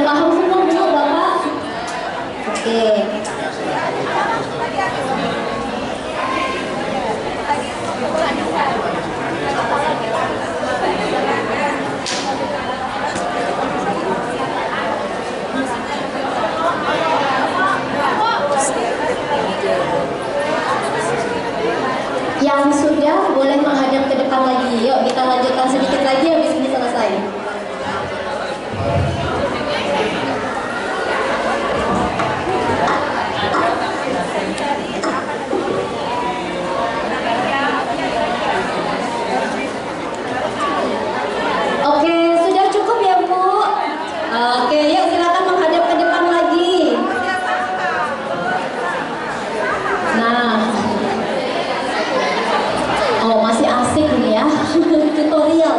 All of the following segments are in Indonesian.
paham semua Bu, Bapak? Oke. Yang sudah boleh menghadap ke depan lagi. Yuk kita lanjutkan sedikit lagi habis ini selesai. Oke, sudah cukup ya Bu? Oke, yuk silakan menghadap ke depan lagi. Nah, oh masih asik ini ya, tutorial.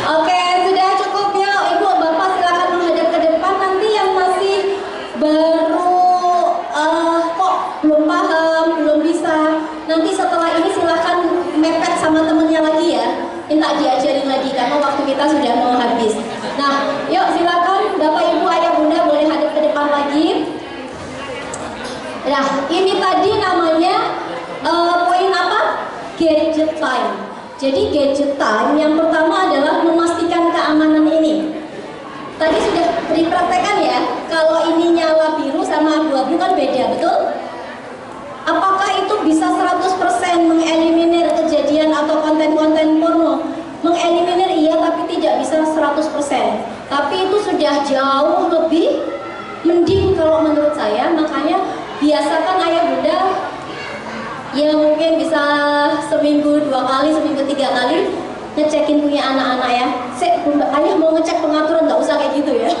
Oke, sudah cukup ya Ibu, Bapak silakan menghadap ke depan. Nanti yang masih baru kok belum paham, belum bisa, nanti setelah ini silakan mepet sama temennya lagi ya, minta diajarin lagi karena waktu kita sudah mau habis. Nah, yuk silakan Bapak Ibu Ayah Bunda boleh hadap ke depan lagi. Nah, ini tadi namanya poin apa? Gadget time. Jadi gadget time yang pertama adalah memastikan keamanan ini. Tadi sudah dipraktekkan ya, kalau ini nyala biru sama abu-abu kan beda, betul? Apakah itu bisa 100% mengeliminir kejadian atau konten-konten porno? Mengeliminir iya, tapi tidak bisa 100%. Tapi itu sudah jauh lebih mending kalau menurut saya. Makanya biasakan ayah bunda ya mungkin bisa seminggu 2 kali, seminggu 3 kali ngecekin punya anak-anak ya. Ayah mau ngecek pengaturan, nggak usah kayak gitu ya.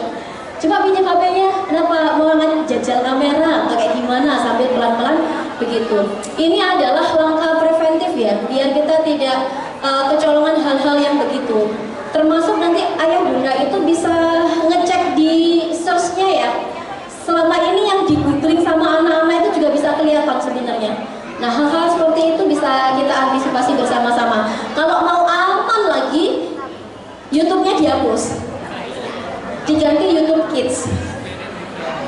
Coba pinjam HP-nya, kenapa mau jajal kamera, kayak gimana sambil pelan-pelan begitu. Ini adalah langkah preventif ya, biar kita tidak kecolongan hal-hal yang begitu. Termasuk nanti ayah bunda itu bisa ngecek di search-nya ya. Selama ini yang di googling sama anak-anak itu juga bisa kelihatan sebenarnya. Nah, hal-hal seperti itu bisa kita antisipasi bersama-sama. Kalau mau aman lagi, YouTube-nya dihapus, diganti YouTube Kids.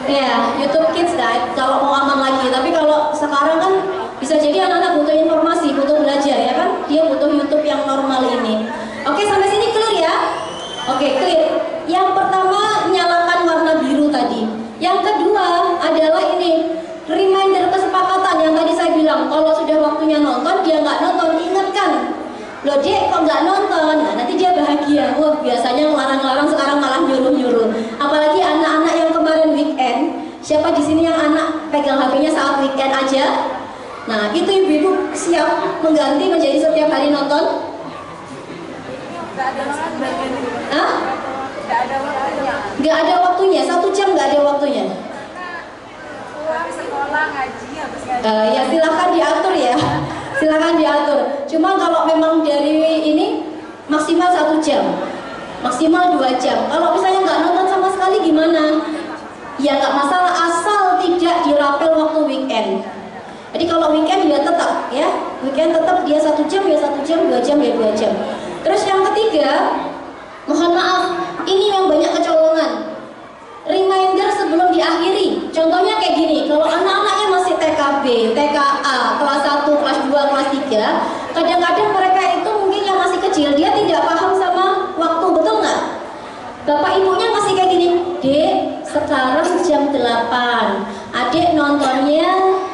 Ya, YouTube Kids dah. Kalau mau aman lagi. Tapi kalau sekarang kan bisa jadi anak-anak butuh informasi, butuh belajar ya kan? Dia butuh YouTube yang normal ini. Oke, sampai sini clear ya? Oke, clear. Yang pertama nyalakan warna biru tadi. Yang kedua adalah ini reminder kesepakatan yang tadi saya bilang. Kalau sudah waktunya nonton, dia nggak nonton, ingatkan. Loh Dek, kok nggak nonton? Nah, nanti dia bahagia. Wah, biasanya ngelarang-larang, sekarang malah nyuruh-nyuruh. Apalagi anak-anak yang kemarin weekend. Siapa di sini yang anak pegang HP-nya saat weekend aja? Nah, itu ibu-ibu siap mengganti menjadi setiap hari nonton? Nggak ada waktunya. Hah? Nggak ada waktunya. Nggak ada waktunya, 1 jam nggak ada waktunya. Habis sekolah ngaji, habis ngaji. Ya silahkan diatur ya, silahkan diatur. Cuma kalau memang dari ini maksimal 1 jam, maksimal 2 jam. Kalau misalnya nggak nonton sama sekali gimana? Ya nggak masalah, asal tidak dirapel waktu weekend. Jadi kalau weekend dia tetap ya, weekend tetap dia 1 jam ya 1 jam, 2 jam ya 2 jam. Terus yang ketiga, mohon maaf, ini yang banyak kecolongan. Reminder sebelum diakhiri. Contohnya kayak gini, kalau anak-anaknya masih TKB, TKA, kelas 1, kelas 2, kelas 3, kadang-kadang mereka itu mungkin yang masih kecil, dia tidak paham sama waktu, betul nggak? Bapak ibunya masih kayak gini, Dek, sekarang jam 8, adik nontonnya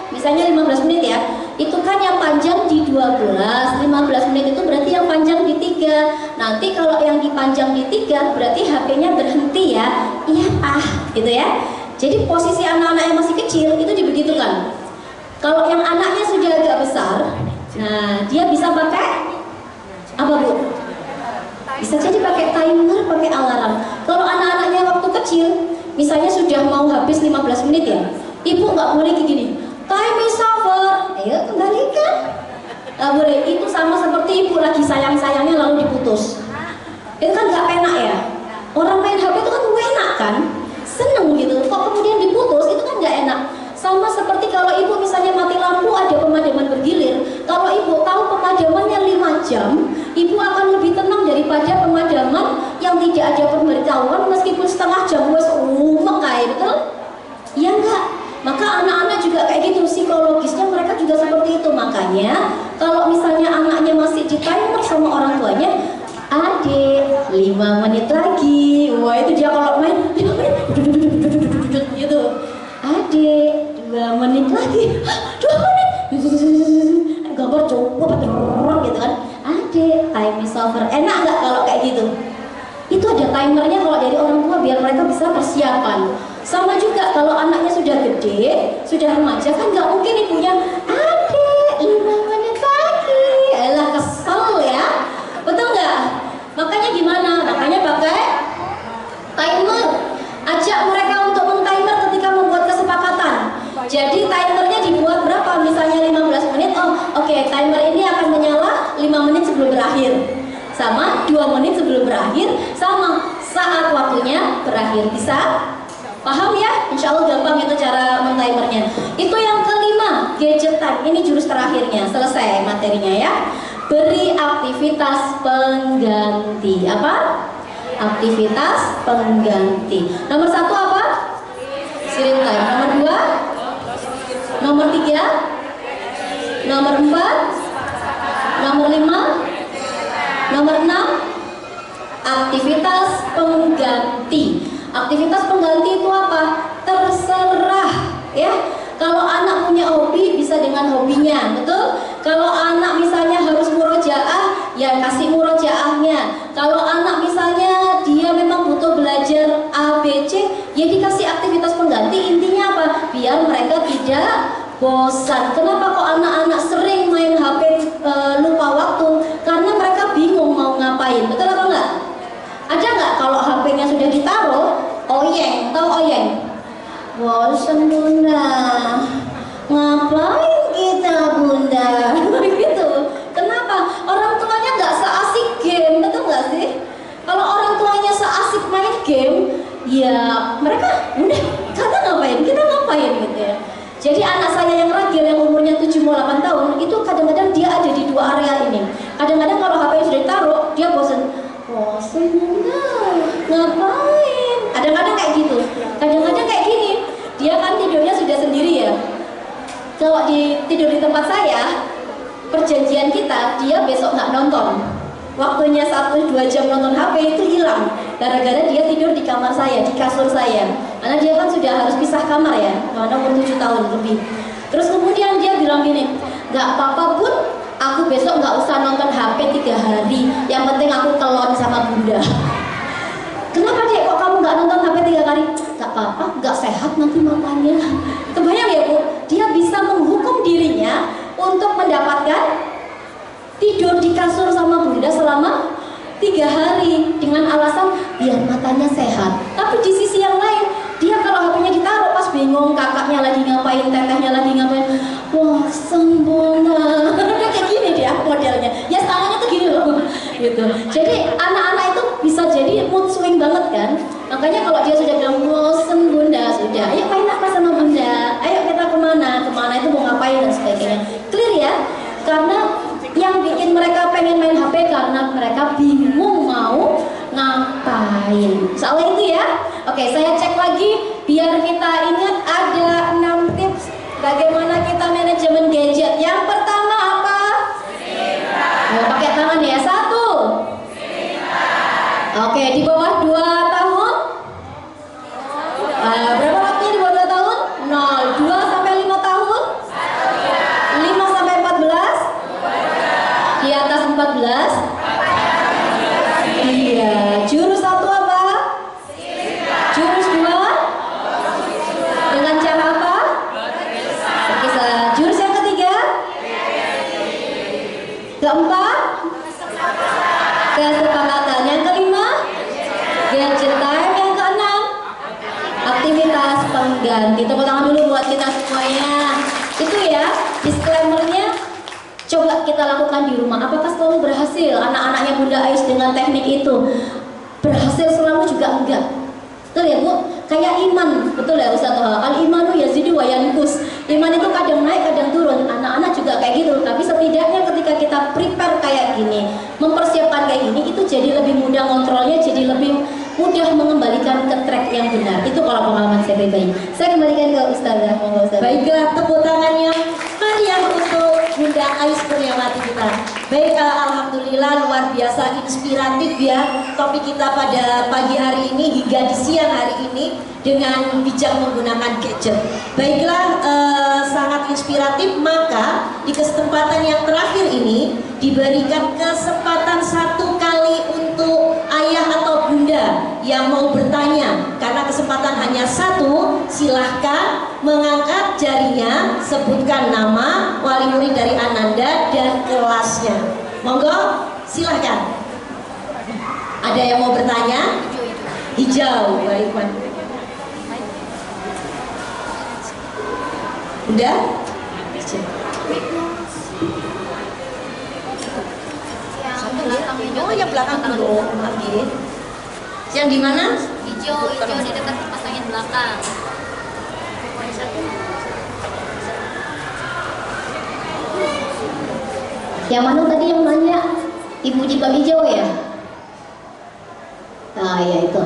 misalnya 15 menit ya, itu kan yang panjang di 12, 15 menit itu berarti yang panjang di 3. Nanti kalau yang dipanjang di 3 berarti HP-nya berhenti ya. Iya Pak, gitu ya. Jadi posisi anak-anak yang masih kecil itu dibegitukan. Kalau yang anaknya sudah agak besar, nah dia bisa pakai apa Bu? Bisa jadi pakai timer, pakai alarm. Kalau anak-anaknya waktu kecil, misalnya sudah mau habis 15 menit ya, ibu nggak boleh kayak gini, time is over, ayo kembalikan. Nggak boleh, itu sama seperti ibu lagi sayang-sayangnya lalu diputus. Itu kan nggak enak ya. Orang main HP itu kan enak kan, seneng gitu. Kok kemudian diputus, itu kan nggak enak. jam, ibu akan lebih tenang daripada pemadaman yang tidak ada pemberitahuan meskipun setengah jam wes mekai, betul? Iya enggak? Maka anak-anak juga kayak gitu, psikologisnya mereka juga seperti itu. Makanya kalau misalnya anaknya masih di timer sama orang tuanya, adik 5 menit lagi, wah itu dia kalau main 5 menit gitu, adik 2 menit lagi, 2 menit gambar cukup gitu kan, adik time is over. Enak nggak kalau kayak gitu? Itu ada timernya kalau dari orang tua biar mereka bisa persiapan. Sama juga kalau anaknya sudah gede, sudah remaja, kan nggak mungkin ibunya adik 5 menit lagi, elah kesel ya, betul nggak? Makanya gimana? Makanya pakai timer. Ajak mereka untuk mentimer ketika membuat kesepakatan. Jadi timernya dibuat berapa? Misalnya 15 menit. Oh, oke, timer ini akan menyala 5 menit sebelum berakhir. Sama 2 menit sebelum berakhir, sama saat waktunya berakhir. Bisa? Paham ya? Insya Allah gampang itu cara mentimernya. Itu yang kelima, gadget time. Ini jurus terakhirnya, selesai materinya ya. Beri aktivitas pengganti. Apa? Aktivitas pengganti. Nomor 1 apa? Screen time. Nomor 2? Nomor 3? Nomor 4? Nomor 5? Nomor 6? Aktivitas pengganti. Aktivitas pengganti itu apa? Terserah ya. Kalau anak punya hobi bisa dengan hobinya, betul? Kalau anak misalnya harus murojaah, ya kasih murojaahnya. Kalau anak misalnya dia memang butuh belajar A, B, C, ya dikasih aktivitas pengganti. Intinya apa? Biar mereka tidak bosan. Kenapa kok anak-anak sering main HP lupa waktu? Karena mereka bingung mau ngapain, betul atau enggak? Ada nggak kalau HP-nya sudah ditaruh, oyeng, tahu oyeng? Bosan bunda, ngapain kita bunda? Gitu. Kenapa? Orang tuanya nggak seasik game, betul nggak sih? Kalau orang tuanya seasik main game, ya mereka udah kata ngapain, kita ngapain gitu ya. Jadi anak saya yang ragil yang umurnya 7 mau 8 tahun itu kadang-kadang dia ada di 2 area ini. Kadang-kadang kalau HP-nya sudah ditaruh, dia bosan bunda, ngapain? Kadang-kadang kayak gitu. Kadang-kadang kayak gini. Dia kan tidurnya sudah sendiri ya. Kalau tidur di tempat saya, perjanjian kita dia besok nggak nonton. Waktunya 1-2 jam nonton HP itu hilang. Gara-gara dia tidur di kamar saya, di kasur saya. Karena dia kan sudah harus pisah kamar ya, karena umur 7 tahun lebih. Terus kemudian dia bilang gini, nggak apa-apa pun, aku besok nggak usah nonton HP 3 hari. Yang penting aku kelon sama bunda. Kenapa dek kok kamu nggak nonton HP 3 hari? Nggak apa-apa, nggak sehat nanti matanya. Kebayang ya bu, dia bisa menghukum dirinya untuk mendapatkan tidur di kasur sama bunda selama 3 hari dengan alasan biar matanya sehat. Tapi di sisi yang lain, dia kalau HP-nya ditaruh pas bingung kakaknya lagi ngapain, tetehnya lagi ngapain, wah sempurna. Kayak gini dia modelnya. Ya tangannya tuh gini loh, gitu. Jadi anak-anak itu bisa jadi mood swing banget kan. Makanya kalau dia sudah bilang bosen bunda, sudah, ayo main apa sama bunda, ayo kita kemana itu mau ngapain dan sebagainya. Clear ya? Karena yang bikin mereka pengen main HP karena mereka bingung mau ngapain. Soalnya itu ya. Oke, saya cek lagi biar kita ingat ada 6 tips bagaimana kita manajemen gadget. Yang pertama apa? Mau pakai tangan ya. 1. Oke, di bawah 2 tahun. Berapa waktunya di bawah 2 tahun? 0. 2 sampai 5 tahun? 5 sampai 14? Di atas 14? Iya. Jurus 1 apa? Jurus 2? Dengan cara apa? Berkisah. Jurus yang ketiga? Keempat? Kesepakatan. Yang kelima? Gadget time. Yang keenam? Aktivitas pengganti. Tepuk tangan dulu buat kita semuanya. Itu ya disclaimer-nya. Coba kita lakukan di rumah. Apakah selalu berhasil anak-anaknya Bunda Ais dengan teknik itu? Berhasil selalu juga enggak. Betul ya Bu? Kayak iman, betul ya Ustaz Toha? Al imanu yazidu wa yanqus. Iman itu kadang naik, kadang turun. Anak-anak juga juga kayak gitu, tapi setidaknya ketika kita prepare kayak gini, mempersiapkan kayak gini, itu jadi lebih mudah ngontrolnya, jadi lebih mudah mengembalikan ke track yang benar. Itu kalau pengalaman saya pribadi. Saya kembalikan ke Ustazah, monggo Ustazah. Baiklah, tepuk tangannya meriah untuk Bunda Ais Kurniawati kita. Baik, alhamdulillah luar biasa inspiratif ya topik kita pada pagi hari ini hingga di siang hari ini dengan bijak menggunakan gadget. Baiklah, sangat inspiratif. Maka di kesempatan yang terakhir ini diberikan kesempatan satu kali untuk ayah atau bunda yang mau bertanya. Karena kesempatan hanya satu, silahkan mengangkat jarinya, sebutkan nama, wali murid dari Ananda dan kelasnya. Monggo, silahkan. Ada yang mau bertanya? Hijau, baik. Udah? Oh, yang belakang dulu. Oke. Yang di mana? Hijau di dekat kipas angin belakang. Yang mana tadi yang nanya? Ibu jilbab hijau ya? Ah ya itu.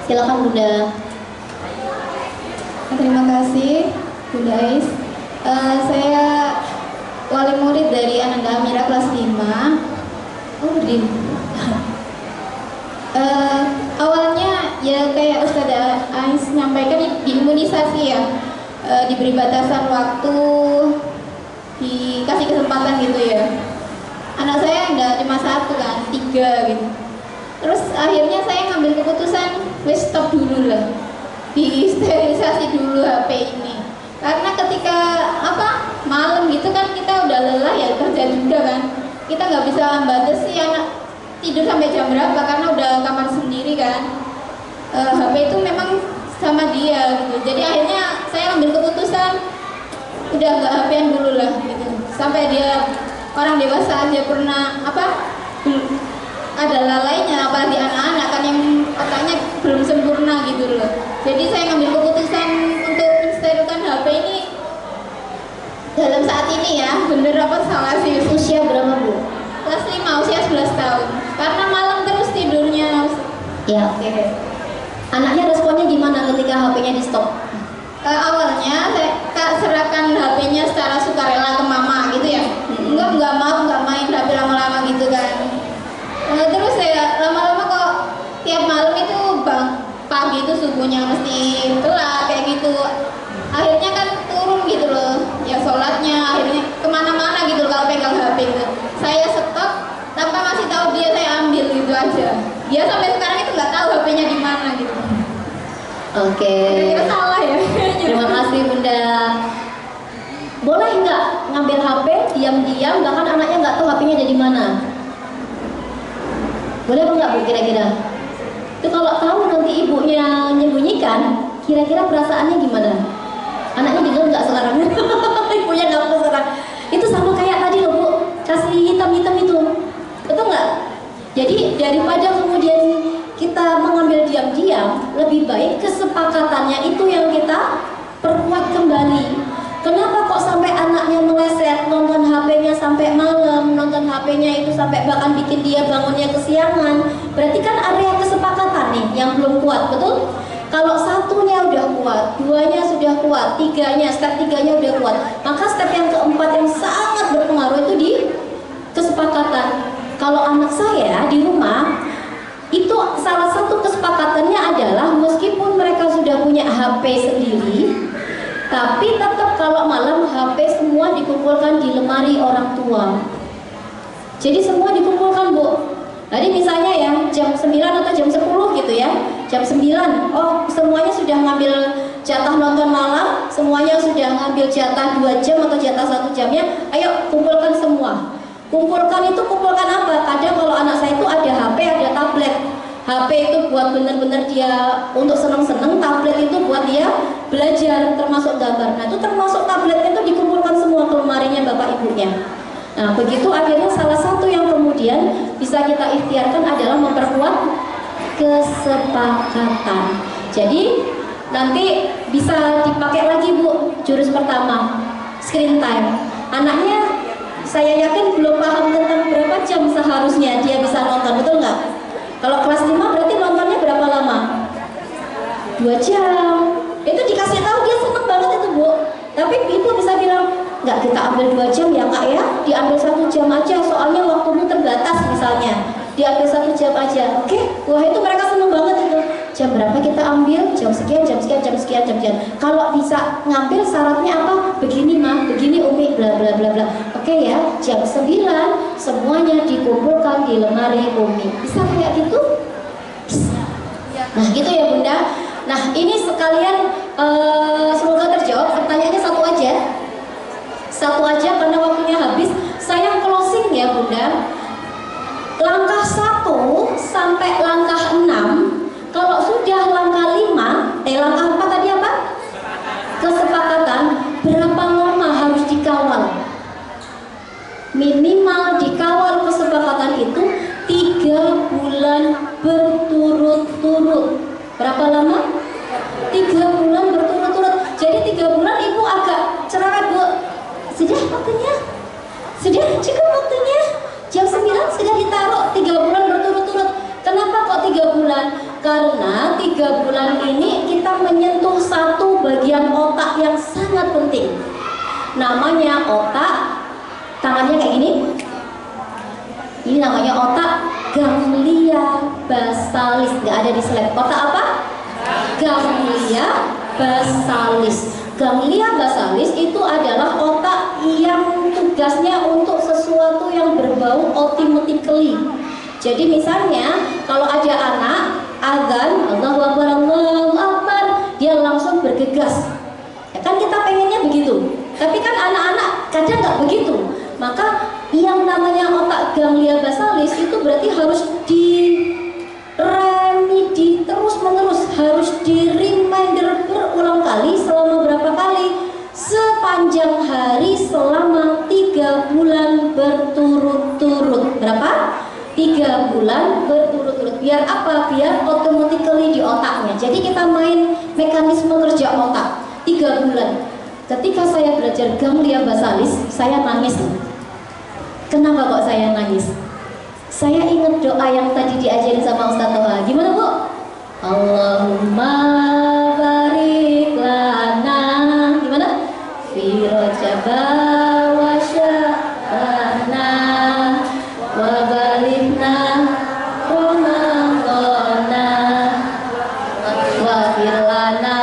Silakan Bunda. Terima kasih Bunda Ais. Saya wali murid dari Ananda Amira kelas 5. Oh berdiri. Awalnya ya kayak Ustazah Ais menyampaikan di imunisasi ya, diberi batasan waktu, dikasih kesempatan gitu ya. Anak saya nggak cuma satu kan, 3 gitu. Terus akhirnya saya ngambil keputusan wes stop dulu lah, di sterilisasi dulu HP ini. Karena ketika malam gitu kan kita udah lelah ya, kerja juga kan, kita nggak bisa batasi anak tidur sampai jam berapa karena udah kamar sendiri kan. HP itu memang sama dia gitu. Jadi akhirnya saya ambil keputusan udah nggak HP-an dulu lah gitu. Sampai dia orang dewasa aja pernah ada lalainya, apalagi anak-anak kan yang otaknya belum sempurna gitu loh. Jadi saya ngambil keputusan untuk mensterilkan HP ini dalam saat ini ya, bener apa salah sih? Usia berapa Bu? Kelas 5, usia 11 tahun. Karena malam terus tidurnya. Ya, oke. Anaknya responnya gimana ketika HP-nya di stop? Awalnya saya serahkan HP-nya secara sukarela ke mama gitu ya. Enggak mau, enggak main HP lama-lama gitu kan. Terus saya lama-lama kok tiap malam itu pagi itu subuhnya mesti telat kayak gitu. Akhirnya kan turun gitu loh, ya sholatnya akhirnya kemana-mana gitu loh kalau pegang HP gitu. Saya stop tanpa masih tahu dia, saya ambil gitu aja. Dia sampai sekarang itu nggak tahu HP-nya di mana gitu. Oke. Kira-kira salah ya. Terima kasih Bunda. Boleh nggak ngambil HP diam-diam bahkan anaknya nggak tahu HP-nya ada di mana? Boleh apa nggak Bu kira-kira? Itu kalau tahu nanti ibunya menyembunyikan, kira-kira perasaannya gimana? Anaknya dengar nggak sekarang? Ibunya nggak tahu sekarang. Itu sama kayak tadi loh Bu, kasih hitam-hitam itu, betul nggak? Jadi daripada kemudian kita mengambil diam-diam, lebih baik kesepakatannya itu yang kita perkuat kembali. Kenapa kok sampai anaknya meleset nonton HP-nya sampai malam, nonton HP-nya itu sampai bahkan bikin dia bangunnya kesiangan? Berarti kan area kesepakatan nih yang belum kuat, betul? Kalau satunya udah kuat, duanya sudah kuat, step tiganya udah kuat, maka step yang keempat yang sangat berpengaruh itu di kesepakatan. Kalau anak saya di rumah, itu salah satu kesepakatannya adalah meskipun mereka sudah punya HP sendiri, tapi tetap kalau malam HP semua dikumpulkan di lemari orang tua. Jadi semua dikumpulkan Bu. Tadi misalnya ya jam 9 atau jam 10 gitu ya, jam 9, oh semuanya sudah ngambil jatah nonton malam, semuanya sudah ngambil jatah 2 jam atau jatah 1 jamnya, ayo kumpulkan semua. Kumpulkan itu kumpulkan apa? Kadang kalau anak saya itu ada HP, ada tablet. HP itu buat bener-bener dia untuk seneng-seneng, tablet itu buat dia belajar termasuk gambar. Nah itu termasuk tabletnya itu dikumpulkan semua ke lemarinya bapak ibunya. Nah begitu akhirnya salah satu yang kemudian bisa kita ikhtiarkan adalah memperkuat kesepakatan. Jadi nanti bisa dipakai lagi Bu jurus pertama. screen time. Anaknya saya yakin belum paham tentang berapa jam seharusnya dia bisa nonton, betul nggak? Kalau kelas 5 berarti nontonnya berapa lama? 2 jam. Itu dikasih tahu dia seneng banget itu, Bu. Tapi ibu bisa bilang, nggak, kita ambil 2 jam ya kak ya, diambil 1 jam aja, soalnya waktumu terbatas misalnya, diambil 1 jam aja. Oke? Wah, itu mereka seneng banget itu. Jam berapa kita ambil? Jam sekian, jam sekian, jam sekian, jam sekian. Kalau bisa ngambil syaratnya apa? Begini mah, begini umi, bla bla bla bla. Oke ya, jam 9 semuanya dikumpulkan di lemari umi. Bisa kayak gitu? Nah gitu ya Bunda. Nah ini sekalian semoga terjawab. Pertanyaannya satu aja karena waktunya habis. Saya closing ya Bunda. Langkah 1 sampai langkah 6. Kalau sudah langkah 5, langkah 4 tadi apa? Kesepakatan. Berapa lama harus dikawal? Minimal dikawal kesepakatan itu 3 bulan berturut-turut. Berapa lama? 3 bulan berturut-turut. Jadi 3 bulan ibu agak cerewet, Bu. Sudah waktunya? Sudah cukup waktunya? Jam 9 sudah ditaruh 3 bulan berturut-turut. Kenapa kok 3 bulan? Karena 3 bulan ini kita menyentuh satu bagian otak yang sangat penting. Namanya otak, tangannya kayak gini. Ini namanya otak ganglia basalis. Nggak ada di slide. Otak apa? Ganglia basalis. Ganglia basalis itu adalah otak yang tugasnya untuk sesuatu yang berbau automatically. Jadi misalnya kalau ada anak azan, Allahu Akbar, Allahu Akbar, dia langsung bergegas. Ya kan kita pengennya begitu. Tapi kan anak-anak kadang nggak begitu. Maka yang namanya otak ganglia basalis itu berarti harus diremedi terus menerus, harus di reminder berulang kali selama berapa kali? Sepanjang hari selama 3 bulan berturut-turut. Berapa? 3 bulan berturut-turut. Biar apa? Biar automatically di otaknya. Jadi kita main mekanisme kerja otak 3 bulan. Ketika saya belajar ganglia basalis, saya nangis. Kenapa kok saya nangis? Saya ingat doa yang tadi diajarin sama Ustaz Toha. Gimana Bu? Allahumma barik lana. Gimana? Fi rajaba wa sya'bana wa balikna ramadana wa firlana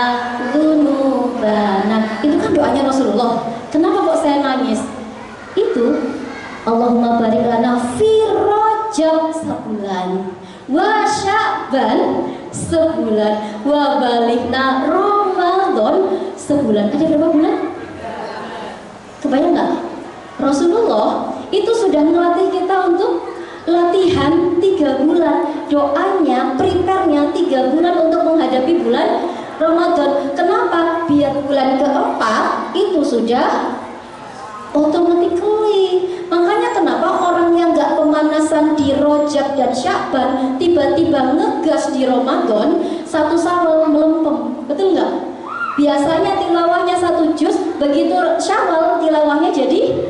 dzunubana. Itu kan doanya Rasulullah. Kenapa kok saya nangis? Itu Allahumma barik lana fi rajab sebulan, wa sya'ban sebulan, wa balikna ramadan sebulan. Ada berapa bulan? Kebayang nggak? Rasulullah itu sudah melatih kita untuk latihan 3 bulan. Doanya, prepare-nya 3 bulan untuk menghadapi bulan Ramadan. Kenapa? Biar bulan keempat itu sudah automatically. Makanya kenapa orang yang nggak pemanasan di Rajab dan Sya'ban tiba-tiba ngegas di Ramadan, 1 Syawal melempem, betul nggak? Biasanya tilawahnya 1 juz, begitu Syawal tilawahnya jadi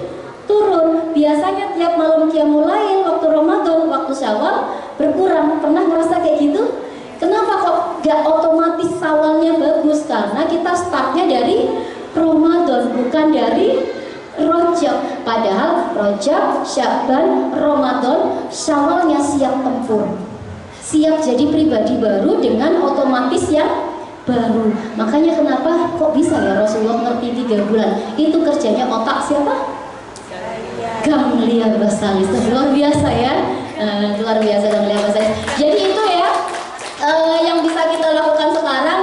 turun. Biasanya tiap malam qiyamul lail waktu Ramadan, waktu Syawal berkurang. Pernah ngerasa kayak gitu? Kenapa kok nggak otomatis Syawalnya bagus? Karena kita startnya dari Ramadan, bukan dari Rajab. Padahal Rajab, Sya'ban, Ramadan, Syawalnya siap tempur, siap jadi pribadi baru dengan otomatis yang baru. Makanya kenapa kok bisa ya Rasulullah ngerti 3 bulan? Itu kerjanya otak siapa? Ganglia basalis. Luar biasa ya, luar biasa ganglia basalis. Jadi itu ya yang bisa kita lakukan sekarang.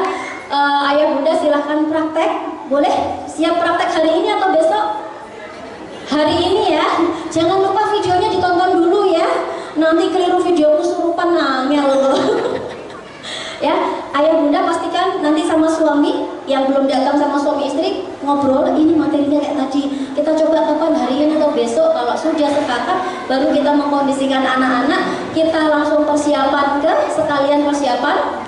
Ayah bunda silahkan praktek. Boleh siap praktek hari ini atau besok? Hari ini ya. Jangan lupa videonya ditonton dulu ya. Nanti keliru video kesurupan ngel loh. Ya, ayah bunda pastikan nanti sama suami yang belum datang, sama suami istri ngobrol, ini materinya kayak tadi, kita coba kapan, hari ini atau besok. Kalau sudah sepakat baru kita mengkondisikan anak-anak, kita langsung persiapan sekalian persiapan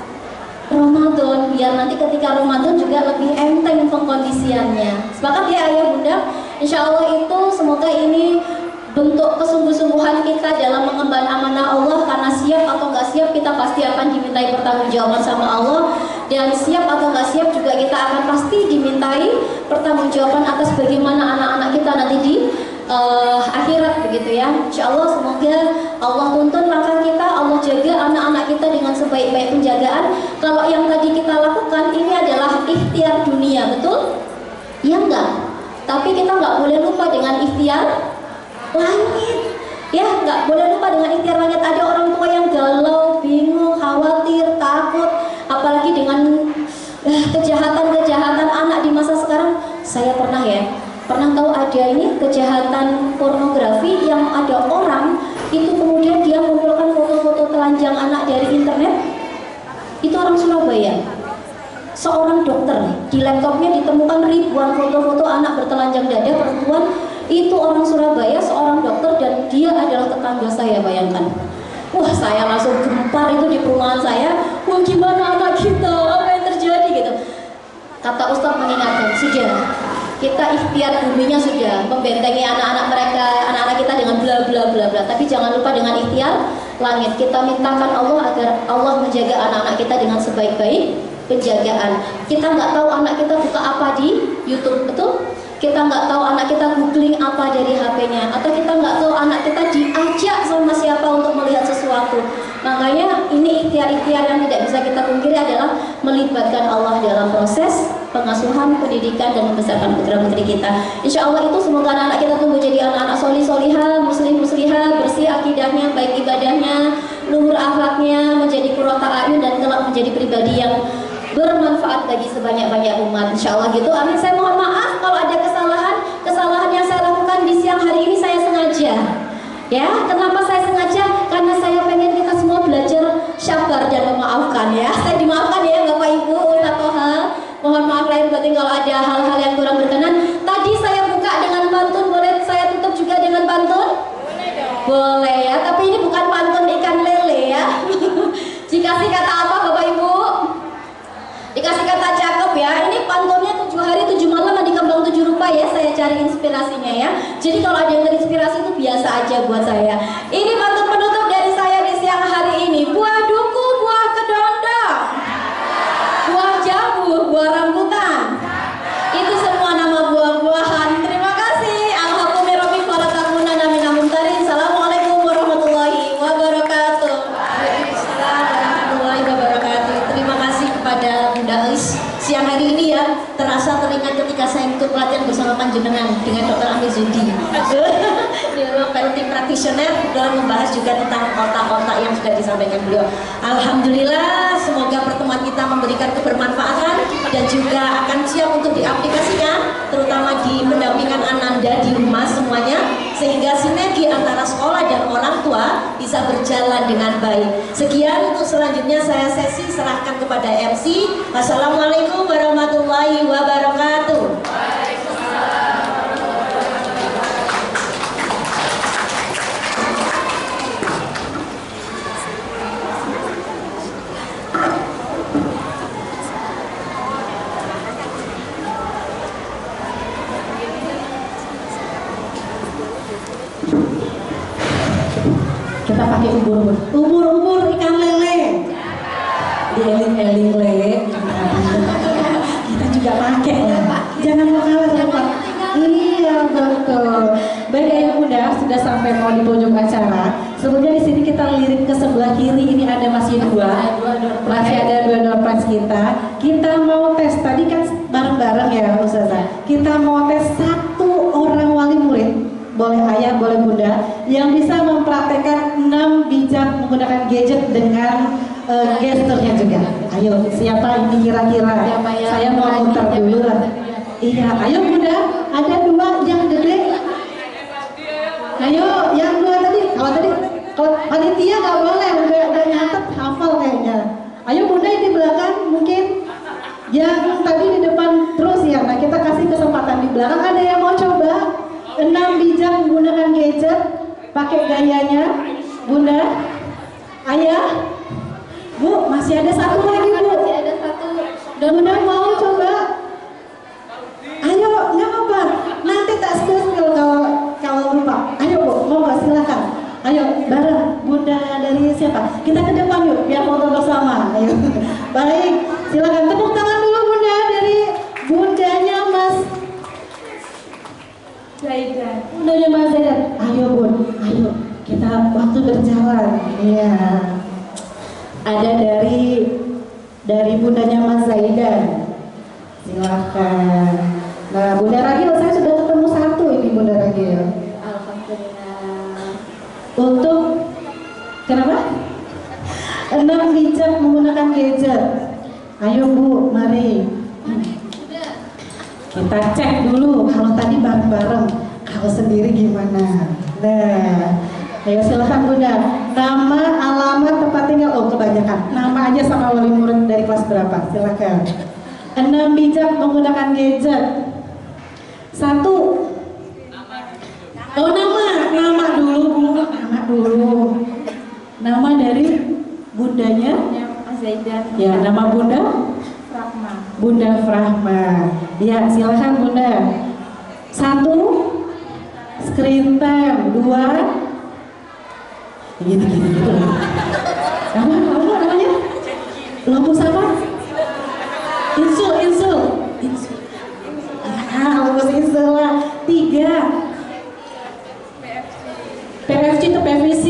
Ramadan, biar nanti ketika Ramadan juga lebih enteng pengkondisiannya. Sepakat ya ayah bunda? Insya Allah itu semoga ini bentuk kesungguh-sungguhan kita dalam mengemban amanah Allah, karena siap atau nggak siap kita pasti akan dimintai pertanggungjawaban sama Allah, dan siap atau nggak siap juga kita akan pasti dimintai pertanggungjawaban atas bagaimana anak-anak kita nanti di akhirat begitu ya. Insya Allah semoga Allah tuntun langkah kita, Allah jaga anak-anak kita dengan sebaik-baik penjagaan. Kalau yang tadi kita lakukan ini adalah ikhtiar dunia, betul? Iya enggak? Tapi kita nggak boleh lupa dengan ikhtiar langit. Ya, nggak boleh lupa dengan ikhtiar langit. Ada orang tua yang galau, bingung, khawatir, takut, apalagi dengan kejahatan-kejahatan anak di masa sekarang. Saya pernah tahu ada ini kejahatan pornografi yang ada orang itu kemudian dia mengumpulkan foto-foto telanjang anak dari internet. Itu orang Surabaya, seorang dokter, di laptopnya ditemukan ribuan foto-foto anak bertelanjang dada perempuan. Itu orang Surabaya, seorang dokter, dan dia adalah tetangga saya, bayangkan. Wah, saya langsung gempar itu di perumahan saya. Wah, gimana anak kita, apa yang terjadi gitu. Kata Ustadz mengingatkan, sudah, kita ikhtiar buminya sudah, membentengi anak-anak mereka, anak-anak kita dengan bla bla bla bla. Tapi jangan lupa dengan ikhtiar langit. Kita mintakan Allah agar Allah menjaga anak-anak kita dengan sebaik-baik penjagaan. Kita nggak tahu anak kita buka apa di YouTube, betul? Kita nggak tahu anak kita googling apa dari HP-nya, atau kita nggak tahu anak kita diajak sama siapa untuk melihat sesuatu. Makanya ini ikhtiar-ikhtiar yang tidak bisa kita pungkiri adalah melibatkan Allah dalam proses pengasuhan, pendidikan, dan membesarkan putra-putri kita. Insya Allah itu semoga anak-anak kita tumbuh jadi anak-anak solih-solihah, muslim-muslihah, bersih akidahnya, baik ibadahnya, luhur akhlaknya, menjadi qurrata a'yun, dan kelak menjadi pribadi yang bermanfaat bagi sebanyak-banyak umat. Insya Allah gitu. Amin. Saya mohon maaf kalau ada kesalahan yang saya lakukan di siang hari ini. Saya sengaja. Ya, kenapa saya sengaja? Karena saya pengen kita semua belajar sabar dan memaafkan ya. Saya dimaafkan ya Bapak Ibu, Ustaz Toha. Mohon maaf lahir batin kalau ada hal-hal yang kurang berkenan. Tadi saya buka dengan pantun, boleh saya tutup juga dengan pantun? Boleh dong. Boleh ya, tapi ini bukan pantun ikan lele ya. Dikasih kata apa Bapak Ibu? Dikasih kata cakep ya. Ini pantunnya 7 hari 7 malam di Kembang 7 Rupa ya. Saya cari inspirasinya ya. Jadi kalau ada yang terinspirasi itu biasa aja buat saya. Ini pantun penutup dari saya di siang hari ini. Buah duku, buah kedondong, buah jambu, buah rambutan. Itu semua nama buah-buahan. Terima kasih. Alhamdulillah wala takunan amin amin tarin. Assalamualaikum warahmatullahi wabarakatuh. Waalaikumsalam warahmatullahi wabarakatuh. Terima kasih kepada Bunda Elis siang hari ini ya, terasa teringat ketika saya ikut pelatihan bersama panjenengan dengan Dr. Amir Zudi. Dia parenting practitioner dalam membahas juga tentang otak-otak yang sudah disampaikan beliau. Alhamdulillah, semoga pertemuan kita memberikan kebermanfaatan dan juga akan siap untuk diaplikasikan, terutama di pendampingan Ananda di rumah semuanya, sehingga sinergi antara sekolah dan orang tua bisa berjalan dengan baik. Sekian, untuk selanjutnya saya sesi serahkan kepada MC. Wassalamualaikum warahmatullahi wabarakatuh. Kita pakai ubur ikan lele, dieling-eling lele. Kita juga pakai ya. Jangan mau kalah sama Pak. Iya betul. Baik ayah bunda, sudah sampai mau di pojok acara. Sebelumnya di sini kita lirik ke sebelah kiri, ini ada masih ada dua door prize kita. Kita mau tes, tadi kan bareng-bareng ya Ustazah. Kita mau tes 1 orang wali murid, boleh ayah, boleh bunda, yang bisa mempraktekkan 6 bijak menggunakan gadget dengan gesturnya juga. Ayo, siapa ini kira-kira? Saya mau muter dulu lah. Iya, ayo bunda, ada 2 yang gede. Ayo, yang 2 tadi. Kalau panitia nggak boleh, udah nyatet, hafal kayaknya. Ayo bunda yang di belakang, mungkin yang tadi di depan terus ya. Nah, kita kasih kesempatan di belakang. Ada yang mau coba 6 bijak menggunakan gadget, pakai gayanya, bunda, ayah, bu, masih ada 1 lagi bu. Bunda mau coba? Ayo, nggak apa-apa. Nanti tak spill kalau lupa. Ayo Bu, mau nggak, silakan. Ayo bareng. Bunda dari siapa? Kita ke depan yuk, biar foto bersama. Ayo. Baik, silakan tepuk tangan dulu Bunda dari bundanya Mas Zaidan. Bundanya Mas Zaidan. Ayo Bun, ayo. Kita waktu berjalan. Iya. Ada dari bundanya Mas Zaidan. Silakan. Nah, Bunda Ragil, saya sudah ketemu satu ini Bunda Ragil. Alhamdulillah. Untuk kenapa? 6 bijak menggunakan gadget. Ayo Bu, mari. Kita cek dulu. Kalau tadi bareng-bareng, kalau sendiri gimana? Nah, ayo silakan Bunda. Nama, alamat, tempat tinggal. Oh, kebanyakan. Nama aja sama wali murid dari kelas berapa? Silakan. 6 bijak menggunakan gadget. 1. Oh, nama dulu Bu. Nama dulu. Nama dari bundanya? Mas Zaidan. Ya, nama Bunda? Rahma. Bunda Frahma. Ya, silakan Bunda. 1. Screen time. 2. Gitu. Apa namanya? Lampu apa? Insul. Lampu insul lah. 3. PFC itu PVC.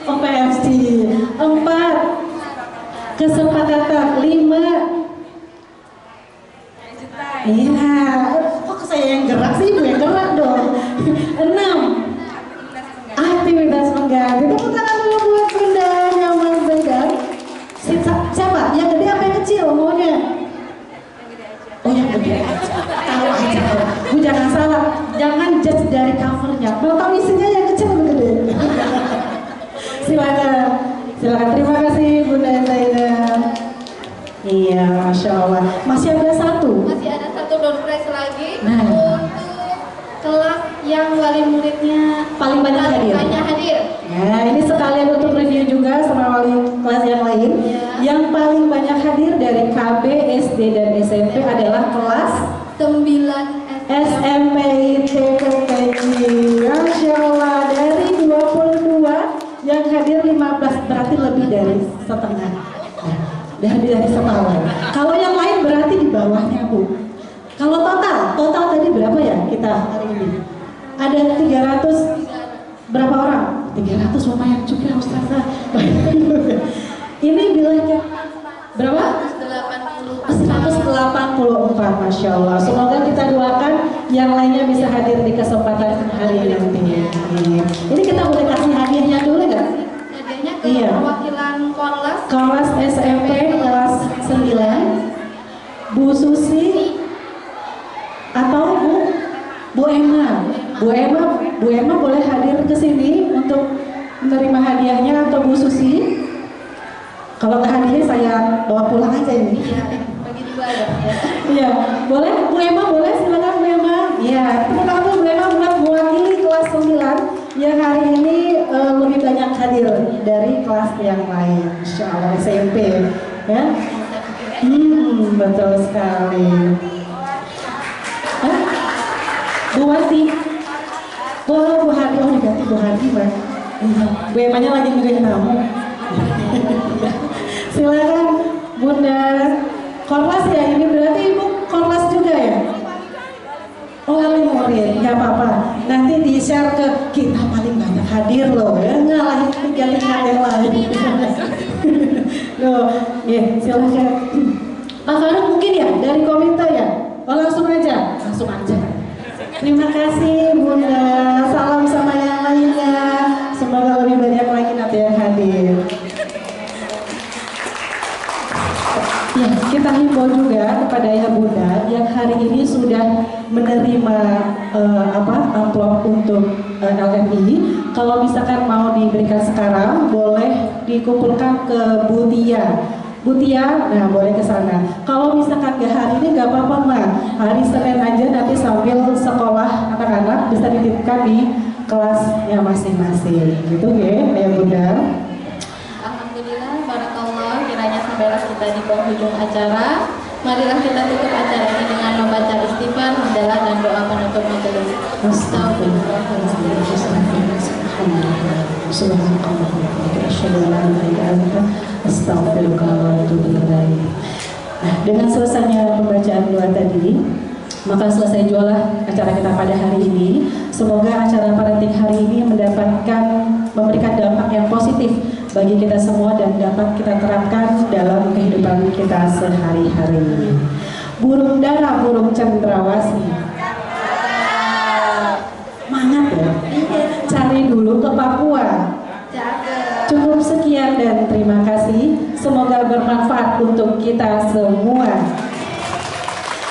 Oh, PFC. 4. Kesepakatan. 5. Iya, kok saya yang gerak sih, Ibu yang gerak dong. 6. Aktivitas mengganti. Tepuk tangan dulu buat Bunda yang Mas Zaidan. Siapa? Yang gede apa yang kecil maunya? Oh, yang gede aja. Tahu aja. Bu, jangan salah. Jangan judge dari covernya. Mau tahu isinya yang kecil atau gede? Silakan. Terima kasih Bunda Zaidan. Iya, Masya Allah. Masih ada satu. Masih ada satu door prize lagi Nah. untuk kelas yang wali muridnya Paling banyak hadir. Nah, ini sekalian untuk review juga sama wali kelas yang lain. Ya. Yang paling banyak hadir dari KB, SD, dan SMP adalah kelas 9 SMP TPPG. Masya Allah, dari 22 yang hadir 15, berarti lebih dari setengah. Nah, dari setengah. Kalau yang lain berarti di bawahnya Bu. Kalau total tadi berapa ya kita hari ini? Ada 300 berapa orang? 300 lumayan juga Ustazah. Ini bilangnya berapa? 184, Masya Allah. Semoga kita doakan yang lainnya bisa hadir di kesempatan hari ini nanti. Ini kita boleh kasih hadiahnya dulu nggak? Hadiahnya ke Iya. perwakilan Kelas SMP kelas 9, Bu Susi atau Bu Emma. Bu Emma boleh hadir ke sini untuk menerima hadiahnya, atau Bu Susi. Kalau nggak hadiahnya saya bawa pulang aja ini. Iya, bagi 2 ada ya. Iya, boleh Bu Emma, boleh, silakan Bu Emma. Iya, tepuk tangan Bu Emma buat mewakili kelas 9 yang hari ini lebih banyak hadir dari kelas yang lain. Insya Allah SMP, ya. Betul sekali. Hah? Bu Wati. Oh, Bu Hadi, oh diganti Bu Hadi, Mbak. Iya, Bu Emma-nya lagi ngirim tamu. Silakan Bunda. Korlas ya, ini berarti Ibu korlas juga ya? Oh, wali murid, nggak apa-apa. Nanti di-share ke kita paling banyak hadir loh, ya ngalahin 3 tingkat yang lain. Loh, ya silakan. Pak Faruk mungkin ya dari komentar ya? Oh, langsung aja. Terima kasih Bunda. Salam sama yang lainnya. Semoga lebih banyak lagi nanti yang hadir. Ya, kita himbau juga kepada Ayah Bunda yang hari ini sudah menerima amplop untuk LMI. Kalau misalkan mau diberikan sekarang, boleh dikumpulkan ke Bu Tia. Bu Tia, nah boleh ke sana. Kalau misalkan gak hari ini gak apa-apa Mbak. Hari Senin aja nanti sambil sekolah anak-anak bisa dititipkan di kelasnya masing-masing. Gitu ya, Ayah Bunda. Alhamdulillah, barakallah, kiranya sampailah kita di penghujung acara. Marilah kita tutup acara ini dengan membaca istighfar, hamdalah dan doa penutup majelis. Nah, dengan selesainya pembacaan doa tadi, maka selesai jualah acara kita pada hari ini. Semoga acara parenting hari ini memberikan dampak yang positif bagi kita semua dan dapat kita terapkan dalam kehidupan kita sehari-hari. Burung dara, burung cendrawasih. Semangat ya. Cari dulu ke Papua. Cukup sekian dan terima kasih. Semoga bermanfaat untuk kita semua.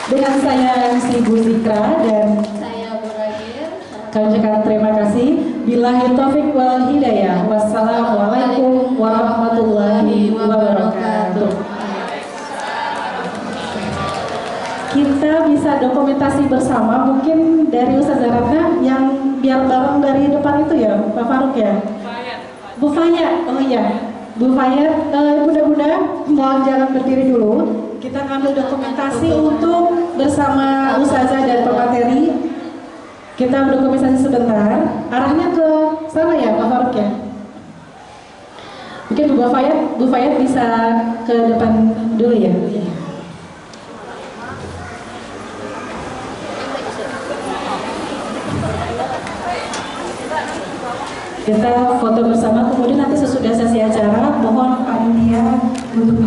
Dengan saya MC Bu Zikra dan Saya Buragir. kami ucapkan terima kasih. Billahi taufik wal hidayah. Wassalamualaikum warahmatullahi wabarakatuh. Kita bisa dokumentasi bersama, mungkin dari Ustazah Ratna yang biar bareng dari depan itu ya, Pak Faruk ya. Bu Fayat, oh iya, Bu Fayat, bunda-bunda mohon jangan berdiri dulu. Kita ngambil dokumentasi untuk bersama Ustazah dan pemateri. Kita berdokumentasi sebentar. Arahnya ke sana ya, Pak Faruk ya. Mungkin Bu Fayat bisa ke depan dulu ya. Kita foto bersama, kemudian nanti sesudah sesi acara mohon panitia untuk